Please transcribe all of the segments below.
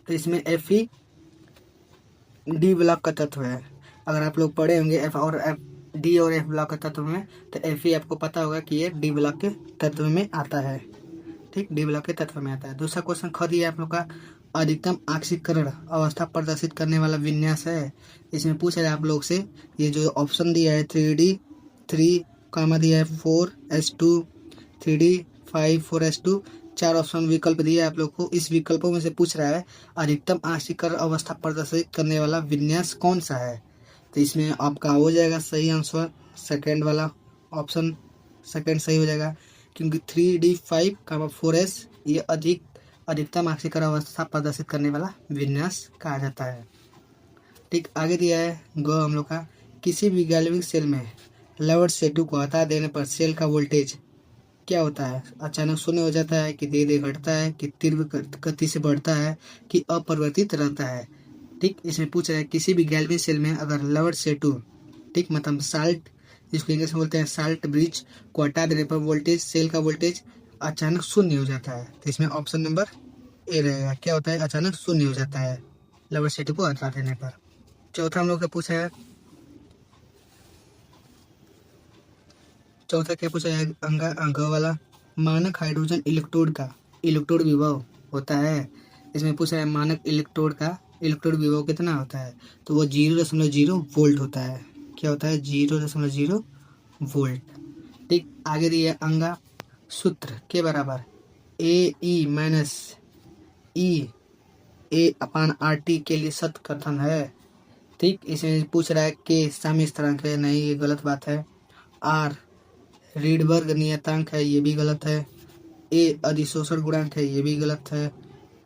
तो इसमें Fe D block का तत्व है। अगर आप लोग पढ़े होंगे एफ और एफ, डी और एफ ब्लॉक के तत्व में, तो Fe आपको पता होगा कि ये डी ब्लॉक के तत्व में आता है। ठीक, डी ब्लॉक के तत्व में आता है। दूसरा क्वेश्चन ख दिया है आप लोग का, अधिकतम ऑक्सीकरण अवस्था प्रदर्शित करने वाला विन्यास है। इसमें पूछा है आप लोग से, ये जो ऑप्शन दिया है 3D 3, कामा दिया है 4s2, 3D 5 4s2, 4 ऑप्शन विकल्प दिए आप लोग को। इस विकल्पों में से पूछ रहा है अधिकतम ऑक्सीकरण अवस्था प्रदर्शित करने वाला विन्यास कौन सा है। तो इसमें आपका हो जाएगा सही आंसर सेकेंड वाला ऑप्शन, सेकेंड सही हो जाएगा, क्योंकि 3D 5 कामा 4s ये अधिकतम ऑक्सीकरण अवस्था प्रदर्शित करने वाला विन्यास कहा जाता है। ठीक, आगे दिया है ग हम लोग का, किसी भी गैल्वेनिक सेल में लोड सेटू को हटा देने पर सेल का वोल्टेज क्या होता है। अचानक शून्य हो जाता है, कि धीरे धीरे घटता है, कि तीव्र गति से बढ़ता है, कि अपरिवर्तित रहता है। ठीक, इसमें पूछ रहा है किसी भी गैल्वेनिक सेल में अगर लोड सेटू, ठीक मतलब साल्ट, जिसको इंग्लिश में बोलते हैं साल्ट ब्रिज, को हटा देने पर वोल्टेज, सेल का वोल्टेज अचानक शून्य हो जाता है। तो इसमें ऑप्शन नंबर ए रहेगा, क्या होता है, अचानक शून्य हो जाता है लोड सेटू को हटा देने पर। चौथा हम लोग का पूछा है, चौथा क्या पूछा है अंक वाला, मानक हाइड्रोजन इलेक्ट्रोड विभव होता है। इसमें पूछा है मानक इलेक्ट्रोड विभव कितना होता है, तो वो 0.0 वोल्ट होता है। क्या होता है, 0.0 वोल्ट। ठीक, आगे दिया अंगा सूत्र के बराबर ए माइनस ई ए अपान आर टी के लिए सत्य कथन है। ठीक, इसमें पूछ रहा है के साम्य स्थिरांक है, नहीं ये गलत बात है। आर रीडबर्ग नियतांक है, ये भी गलत है। ए अधिशोषण गुणांक है, ये भी गलत है।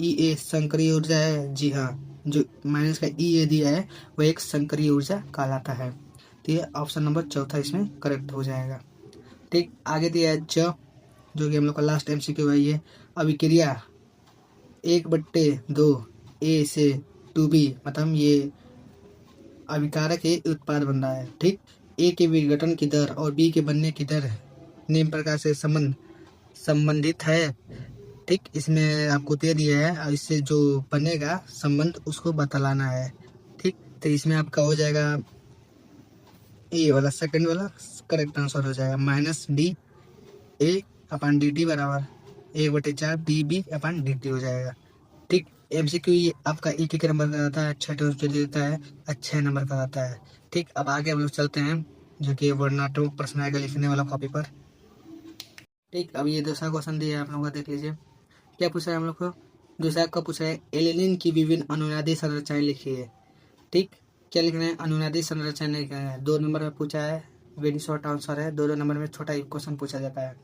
ए संक्रिय ऊर्जा है, जी हाँ, जो माइनस का ए दिया है वो एक संक्रिय ऊर्जा कहलाता है। तो ये ऑप्शन नंबर चौथा इसमें करेक्ट हो जाएगा। ठीक, आगे दिया है जो कि हम लोग का लास्ट MCQ है, ये अभिक्रिया 1/2 ए से 2B, मतलब ये अभिकारक के उत्पाद बन रहा है। ठीक, ए के विघटन की दर और बी के बनने की दर निम्न प्रकार से संबंधित है। ठीक, इसमें आपको दे दिया है और इससे जो बनेगा संबंध उसको बतलाना है। ठीक, तो इसमें आपका हो जाएगा ए वाला, सेकंड वाला करेक्ट आंसर हो जाएगा, -DA/dt बराबर 1/4 BB/dt हो जाएगा। ठीक, MCQ ये आपका एक एक नंबर का आता है, 6 देता है, अच्छे नंबर का आता है। ठीक, अब आगे हम लोग चलते हैं जो कि वर्णनात्मक प्रश्न आएगा लिखने वाला कॉपी पर। ठीक, अब ये दूसरा क्वेश्चन दिया है आप लोगों का, देख लीजिए क्या पूछा है हम लोग को। दूसरा का पूछा है एलिनिन की विभिन्न अनुनादी संरचनाएं लिखिए। ठीक, क्या लिखना है, अनुनादी संरचना लिखना है। 2 नंबर में पूछा है, वेरी शॉर्ट आंसर है, 2 नंबर में छोटा एक क्वेश्चन पूछा जाता है।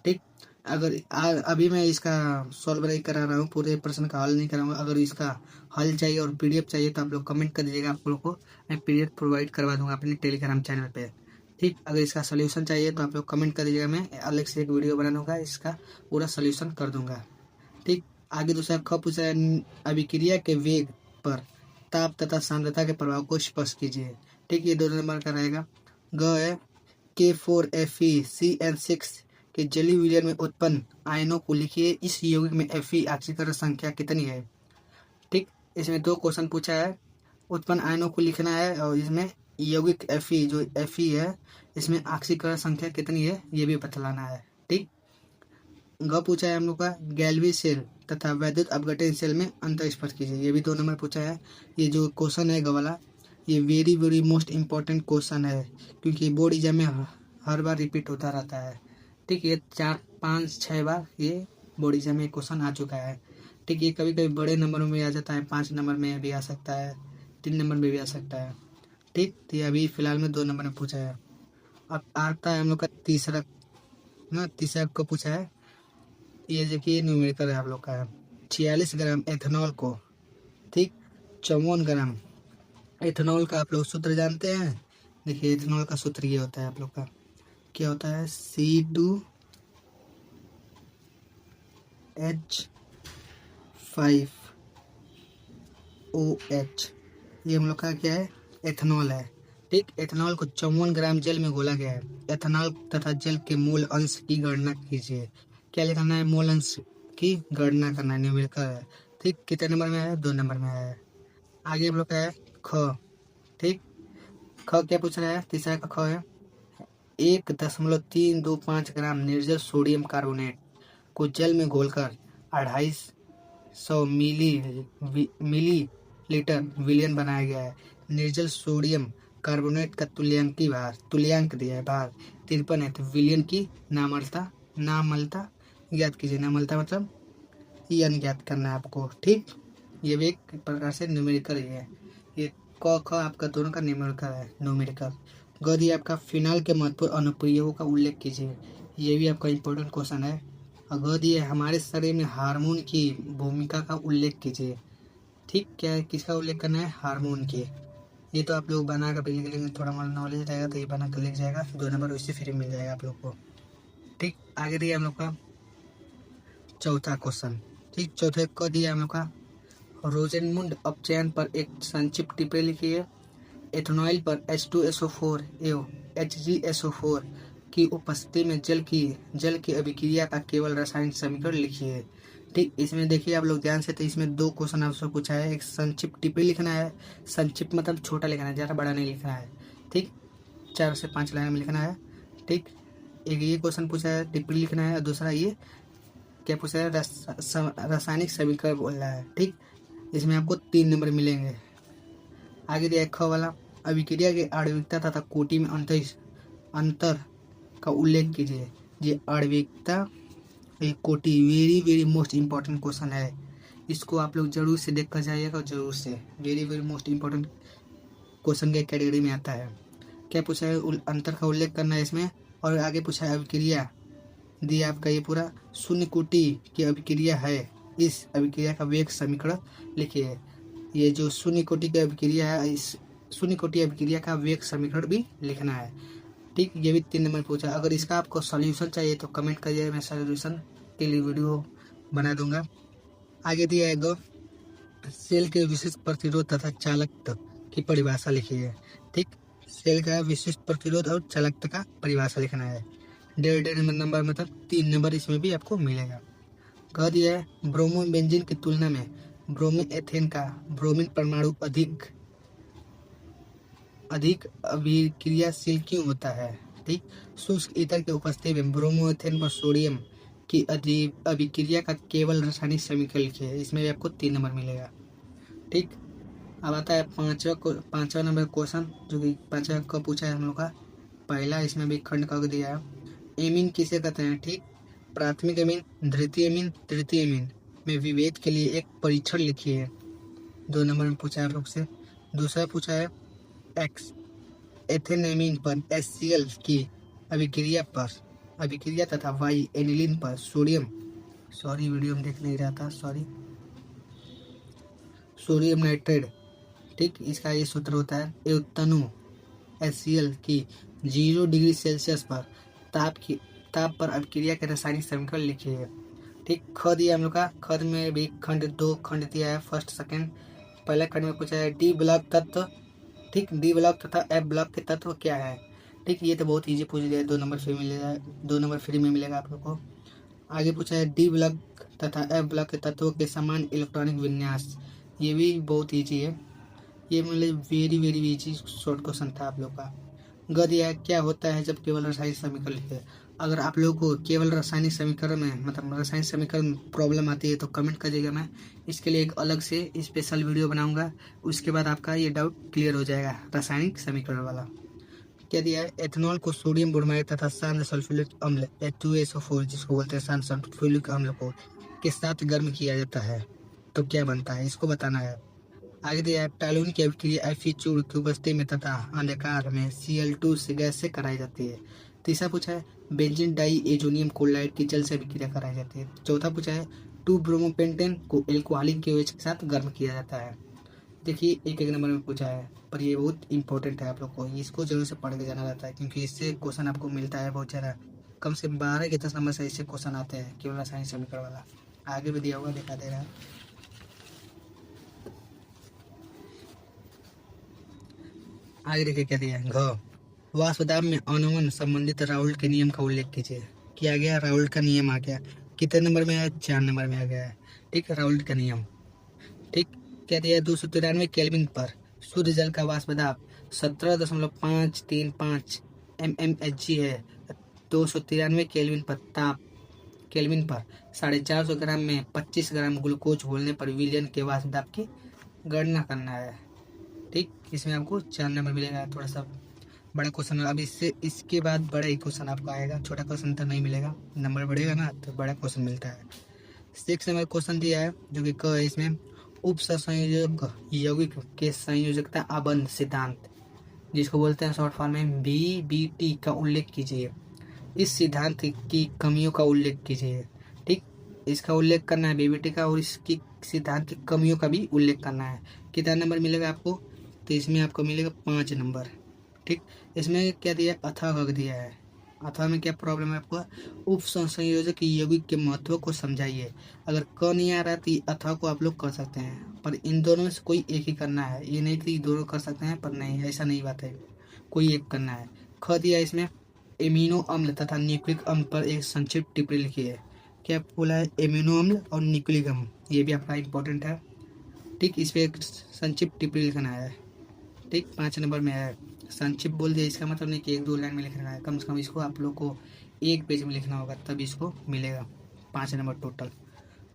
ठीक, अगर अभी मैं इसका सॉल्व नहीं करा रहा हूँ, पूरे प्रश्न का हल नहीं कराऊंगा। अगर इसका हल चाहिए और PDF चाहिए तो आप लोग कमेंट कर दीजिएगा, आप लोग को मैं PDF प्रोवाइड करवा दूंगा अपने टेलीग्राम चैनल पे। ठीक, अगर इसका सोल्यूशन चाहिए तो आप लोग कमेंट कर दीजिएगा, मैं अलग से एक वीडियो बना दूंगा, इसका पूरा सोल्यूशन कर दूंगा। ठीक, आगे दूसरा ख पूछा है अभिक्रिया के वेग पर ताप तथा सांद्रता के प्रभाव को स्पष्ट कीजिए। ठीक, ये 2 नंबर का रहेगा। ग है K4FeCN6 के जलीय विलयन में उत्पन्न आयनों को लिखिए। इस यौगिक में Fe ऑक्सीकरण संख्या कितनी है। ठीक, इसमें 2 क्वेश्चन पूछा है, उत्पन्न आयनों को लिखना है और इसमें यौगिक Fe जो Fe है इसमें ऑक्सीकरण संख्या कितनी है ये भी बतलाना है। ठीक, ग पूछा है हम लोग का गैल्वी सेल तथा वैद्युत अपघटन सेल में अंतर स्पष्ट कीजिए। ये भी 2 नंबर पूछा है। ये जो क्वेश्चन है ग वाला, ये वेरी मोस्ट इम्पोर्टेंट क्वेश्चन है, क्योंकि बोर्ड एग्जाम में हर बार रिपीट होता रहता है। ठीक, ये 4 5 6 बार ये बोर्ड एग्जाम में क्वेश्चन आ चुका है। ठीक, ये कभी कभी बड़े नंबरों में आ जाता है, 5 नंबर में भी आ सकता है, 3 नंबर में भी आ सकता है। ठीक, तो ये अभी फिलहाल में 2 नंबर में पूछा है। अब आता है हम लोग का तीसरा को पूछा है, ये देखिए न्यूमेरिकल है आप लोग का, 46 ग्राम एथेनॉल को, ठीक, 54 ग्राम एथेनॉल का आप लोग सूत्र जानते हैं। देखिए एथेनॉल का सूत्र ये होता है आप लोग का, क्या होता है, C2H5OH, ये हम लोग का क्या है, एथेनॉल है। ठीक, एथेनॉल को 54 ग्राम जल में घोला गया है। एथेनॉल तथा जल के मूल अंश की गणना कीजिए। क्या लिखना है, मूल अंश की गणना करना है, न्यूमेरिकल है। ठीक, कितने नंबर में आया है? 2 नंबर में आया है। आगे हम लोग का है ख। ठीक, ख क्या पूछ रहा है? तीसरा का ख है 1.325 ग्राम निर्जल सोडियम कार्बोनेट को जल में घोलकर 250 मिलीलीटर विलयन बनाया गया है। निर्जल सोडियम कार्बोनेट का तुल्यांक दिया है भार 53 है, तो विलयन की नामलता ज्ञात कीजिए। नामलता मतलब यन ज्ञात करना है आपको। ठीक, ये भी एक प्रकार से न्यूमेरिकल ही है। ये क ख आपका दोनों का न्यूमेरिकल। ग दिया आपका फिनाइल के महत्वपूर्ण अनुप्रयोगों का उल्लेख कीजिए। ये भी आपका इम्पोर्टेंट क्वेश्चन है। ग दिया हमारे शरीर में हार्मोन की भूमिका का उल्लेख कीजिए। ठीक, क्या है? किसका उल्लेख करना है? हार्मोन के। ये तो आप लोग बना कर लिख लेंगे, थोड़ा मोड़ा नॉलेज रहेगा तो ये बना कर लिख जाएगा। 2 नंबर उससे फ्री मिल जाएगा आप लोग को। ठीक, आगे दिया हम लोग का चौथा क्वेश्चन। ठीक, चौथे को दिया हम लोग का रोजेनमुंड अपचयन पर एक संक्षिप्त टिप्पणी लिखिए। एथेनॉल पर H2SO4 एवं HgSO4 की उपस्थिति में जल की अभिक्रिया का केवल रासायनिक समीकरण लिखिए। ठीक, इसमें देखिए आप लोग ध्यान से, तो इसमें 2 क्वेश्चन आपसे पूछा है। एक संक्षिप्त टिप्पणी लिखना है। संक्षिप्त मतलब छोटा लिखना है, ज़्यादा बड़ा नहीं लिखना है। ठीक, 4 से 5 लाइन में लिखना है। ठीक, एक ये क्वेश्चन पूछा है, टिप्पणी लिखना है, और दूसरा ये क्या पूछा है? रासायनिक समीकरण बोल रहा है। ठीक, इसमें आपको 3 नंबर मिलेंगे। आगे दिया ख वाला, अभिक्रिया की आणविकता तथा कोटि में अंतर का उल्लेख कीजिए। ये आणविकता एक कोटि very very most important question है। इसको आप लोग जरूर से देख कर जाइएगा, जरूर से। Very very most important question के कैटेगरी में आता है। क्या पूछा है? अंतर का उल्लेख करना है इसमें। और आगे पूछा है अभिक्रिया दिया आपका ये पूरा शून्य कोटि की अभिक्रिया है, इस अभिक्रिया का वेग समीकरण लिखिए। ये जो शून्य कोटि की अभिक्रिया है, इस शून्य कोटि अभिक्रिया का वेग समीकरण भी लिखना है। ठीक, ये भी 3 नंबर पूछा। अगर इसका आपको सॉल्यूशन चाहिए तो कमेंट करिए, मैं सॉल्यूशन के लिए वीडियो बना दूंगा। आगे दिया है दो, सेल के विशिष्ट प्रतिरोध तथा चालकता की परिभाषा लिखिए। ठीक, सेल का विशिष्ट प्रतिरोध और चालकता का परिभाषा लिखना है। 1.5 नंबर मतलब 3 नंबर इसमें भी आपको मिलेगा। कह दिया है ब्रोमो बेंजीन की तुलना में ब्रोमीन एथेन का ब्रोमीन परमाणु अधिक अभिक्रियाशील क्यों होता है? ठीक, शुष्क ईंधन की उपस्थिति में ब्रोमो एथेन पर सोडियम की अभिक्रिया का केवल रासायनिक समीकरण लिखिए। इसमें भी आपको 3 नंबर मिलेगा। ठीक, अब आता है पांचवा नंबर क्वेश्चन, जो कि 5वां का पूछा है हम लोग का। पहला इसमें भी खंड का दिया है। एमीन किसे कहते हैं? ठीक, प्राथमिक एमीन, द्वितीय एमीन, तृतीय एमीन में विभेद के लिए एक परीक्षण लिखिए। 2 नंबर में पूछा है आप लोग से। दूसरा पूछा है एक्स एथेनेमीन पर HCl की अभिक्रिया तथा वाई एनिलीन पर सोडियम वीडियो में देख नहीं रहा था, सोडियम नाइट्रेट। ठीक, इसका ये सूत्र होता है एवं तनु HCl की 0 डिग्री सेल्सियस पर ताप पर अभिक्रिया के रासायनिक समीकरण लिखिए। ठीक, ख दिया हम लोग का। खंड में भी 2 खंड दिया है, फर्स्ट सेकंड। पहले खंड में पूछा है डी ब्लॉक तत्व। ठीक, डी ब्लॉक तथा एफ ब्लॉक के तत्व क्या है? ठीक, ये तो बहुत इजी पूछ लिया है। 2 नंबर फ्री मिलेगा, 2 नंबर फ्री में मिलेगा आप लोग को। आगे पूछा है डी ब्लॉक तथा एफ ब्लॉक के तत्वों के समान इलेक्ट्रॉनिक विन्यास। ये भी बहुत ईजी है, ये मतलब very very easy short question था आप लोग का। ग दिया है क्या होता है जब केवल रासायनिक समीकरण लिखे। अगर आप लोग को केवल रासायनिक समीकरण में मतलब रासायनिक समीकरण प्रॉब्लम आती है तो कमेंट करिएगा, मैं इसके लिए एक अलग से स्पेशल वीडियो बनाऊंगा। उसके बाद आपका ये डाउट क्लियर हो जाएगा रासायनिक समीकरण वाला। क्या दिया है? एथेनॉल को सोडियम ब्रोमाइड तथा शांत सल्फ्यूरिक अम्ल H2SO4 जिसको बोलते हैं शांत सल्फ्यूरिक अम्ल को के साथ गर्म किया जाता है तो क्या बनता है, इसको बताना है। आगे दिया है टॉलून की अभिक्रिया Fe चूर्ण की उपस्थिति में तथा अंधकार में Cl2 से गैस से कराई जाती है। तीसरा पूछा है बेंजीन डाई एजोनियम क्लोराइड की जल से अभिक्रिया कराई जाती है। चौथा पूछा है 2 ब्रोमोपेंटेन को एल्कोहलिक के OH के साथ गर्म किया जाता है। देखिए एक नंबर में पूछा है, पर ये बहुत इंपॉर्टेंट है आप लोग को, इसको जरूर से पढ़ के जाना रहता है क्योंकि इससे क्वेश्चन आपको मिलता है बहुत ज़्यादा। कम से 12 के 10 नंबर से इससे क्वेश्चन आते हैं केवल रासायनिक समीकरण वाला। आगे भी दिया हुआ दिखा दे रहा है। आगे देखिए क्या दिया है। घ वाष्पदाब में अनुवन संबंधित राउल्ट के नियम का उल्लेख कीजिए। किया गया राउल्ट का नियम आ गया, कितने नंबर में आया? 4 नंबर में आ गया है। ठीक है, राउल्ट का नियम ठीक, क्या दिया है 293 केल्विन पर शुद्ध जल का वाष्प दाब 17.535 mmHg है। 293 केल्विन पर ताप केल्विन पर 450 ग्राम में 25 ग्राम ग्लूकोज घोलने पर विलयन के वाष्प दाब की गणना करना है। ठीक, इसमें आपको 4 नंबर मिलेगा। थोड़ा सा बड़ा क्वेश्चन है। अब इससे इसके बाद बड़ा ही क्वेश्चन आपको आएगा, छोटा क्वेश्चन तो नहीं मिलेगा। नंबर बढ़ेगा ना तो बड़ा क्वेश्चन मिलता है। 6 नंबर क्वेश्चन दिया है जो कि क है। इसमें उप संयोजक यौगिक के संयोजकता आबंध सिद्धांत, जिसको बोलते हैं शॉर्ट फॉर्म में BBT का उल्लेख कीजिए। इस सिद्धांत की कमियों का उल्लेख कीजिए। ठीक, इसका उल्लेख करना है BBT का, और इसकी सिद्धांत की कमियों का भी उल्लेख करना है। कितना नंबर मिलेगा आपको? तो इसमें आपको मिलेगा 5 नंबर। ठीक, इसमें क्या दिया? अथवा दिया है। अथवा में क्या प्रॉब्लम है आपको? उप संयोजक यौगिक के महत्व को समझाइए। अगर क नहीं आ रहा तो अथवा को आप लोग कर सकते हैं, पर इन दोनों में से कोई एक ही करना है। ये नहीं कि दोनों कर सकते हैं, पर नहीं, ऐसा नहीं बात है, कोई एक करना है। ख दिया इसमें एमिनो अम्ल तथा न्यूक्लिक अम्ल पर एक संक्षिप्त टिप्पणी लिखी है। क्या बोला है? एमिनो अम्ल और न्यूक्लिक अम्ल, ये भी आपका इंपॉर्टेंट है। ठीक, इस पर एक संक्षिप्त टिप्पणी लिखना है। ठीक, 5 नंबर में है। संक्षिप्त बोल दिया, इसका मतलब नहीं कि 1-2 लाइन में लिखना है, कम से कम इसको आप लोग को 1 पेज में लिखना होगा, तब इसको मिलेगा 5 नंबर टोटल।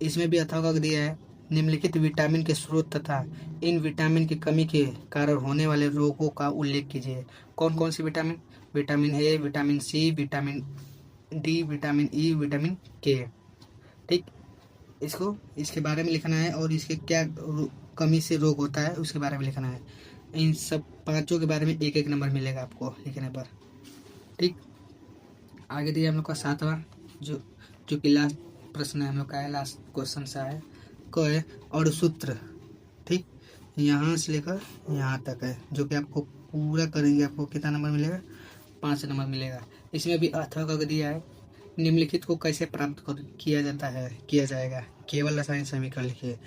इसमें भी अथवा दिया है निम्नलिखित विटामिन के स्रोत तथा इन विटामिन की कमी के कारण होने वाले रोगों का उल्लेख कीजिए। कौन कौन से vitamin? Vitamin A, vitamin C, vitamin D, vitamin E, vitamin K. ठीक, इसको इसके बारे में लिखना है, और इसके क्या कमी से रोग होता है उसके बारे में लिखना है। इन सब 5 के बारे में 1-1 नंबर मिलेगा आपको लिखने पर। ठीक, आगे दिया हम लोग का 7वां, जो कि लास्ट प्रश्न है हम लोग का है, लास्ट क्वेश्चन सा है। क है और सूत्र। ठीक, यहाँ से लेकर यहाँ तक है, जो कि आपको पूरा करेंगे आपको कितना नंबर मिलेगा? 5 नंबर मिलेगा। इसमें भी अथवा का दिया है निम्नलिखित को कैसे प्राप्त किया जाएगा। केवल रासायनिक समीकरण लिखिए।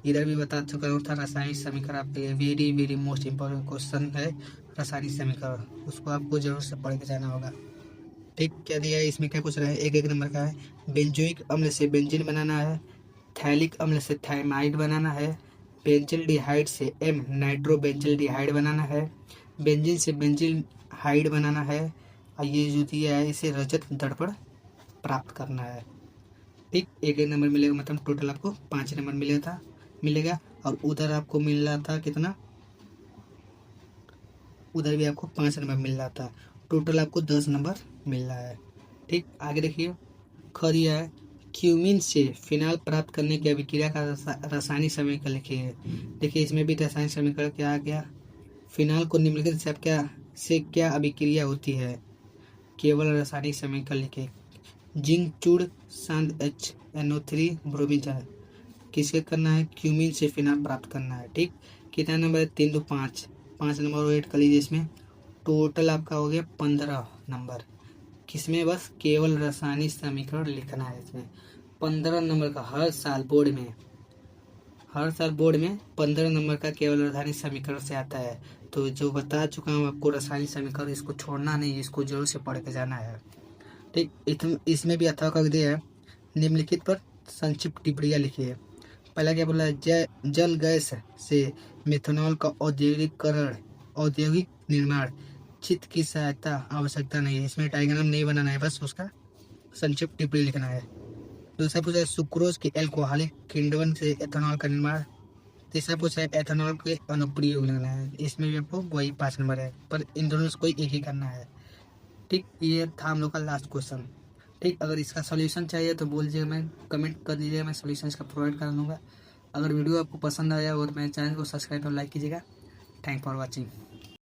इधर भी बता चुका हूँ था, रासायनिक समीकरण आपके लिए very very most important question है। रासायनिक समीकरण उसको आपको जरूर से पढ़ के जाना होगा। ठीक, क्या दिया है इसमें? क्या पूछ रहा है? 1-1 नंबर का है। बेंजोइक अम्ल से बेंजीन बनाना है। थैलिक अम्ल से थायमाइड बनाना है। बेंजिल्डिहाइड से M नाइट्रोबेंजिल्डिहाइड बनाना है। बेंजीन से बेंजीन हाइड बनाना है। और ये जो दिया है इसे रजत दर्पण प्राप्त करना है। ठीक, 1-1 नंबर मिलेगा, मतलब टोटल आपको 5 नंबर मिलेगा। और उधर आपको मिल रहा था कितना? उधर भी आपको 5 नंबर मिल रहा था। टोटल आपको 10 नंबर मिल रहा है। ठीक, आगे देखिए। ख दिया है क्यूमिन से फिनाल प्राप्त करने की अभिक्रिया का रासायनिक समीकरण लिखिए। देखिए इसमें भी रासायनिक समीकरण क्या आ गया? फिनाल को निम्नलिखित से क्या अभिक्रिया होती है? केवल रासायनिक समीकरण लिखे। जिंक चूड़ सांद HNO3 ब्रोमीन जल, किसके करना है? क्यूमिन से फिनाल प्राप्त करना है। ठीक, कितना नंबर है? 3 2 5 नंबर ऐड कर लीजिए। इसमें टोटल आपका हो गया 15 नंबर। किसमें? बस केवल रासायनिक समीकरण लिखना है। इसमें 15 नंबर का हर साल बोर्ड में 15 नंबर का केवल रासायनिक समीकरण से आता है। तो जो बता चुका हूँ आपको रासायनिक समीकरण, इसको छोड़ना नहीं, इसको जरूर से पढ़ के जाना है। ठीक, इसमें भी अथवा का दिया है निम्नलिखित पर संक्षिप्त टिप्पणियाँ लिखिए। पहला क्या बोला है? जल गैस से मेथनॉल का औद्योगिक निर्माण चित्त की सहायता आवश्यकता नहीं है। इसमें डायग्राम नहीं बनाना है, बस उसका संक्षिप्त टिप्पणी लिखना है। दूसरा पूछा है सुक्रोज के एल्कोहलिक किण्वन से एथेनॉल का निर्माण। तीसरा पूछा है एथेनॉल के अनुप्रयोग लेना है। इसमें भी आपको वही 5 नंबर है, पर इन दोनों से कोई एक ही करना है। ठीक, ये था हम लोग का लास्ट क्वेश्चन। ठीक, अगर इसका सॉल्यूशन चाहिए तो बोल दीजिएगा, मैं कमेंट कर दीजिएगा, मैं सॉल्यूशन इसका प्रोवाइड कर दूँगा। अगर वीडियो आपको पसंद आया हो तो मेरे चैनल को सब्सक्राइब और लाइक कीजिएगा। Thank for watching.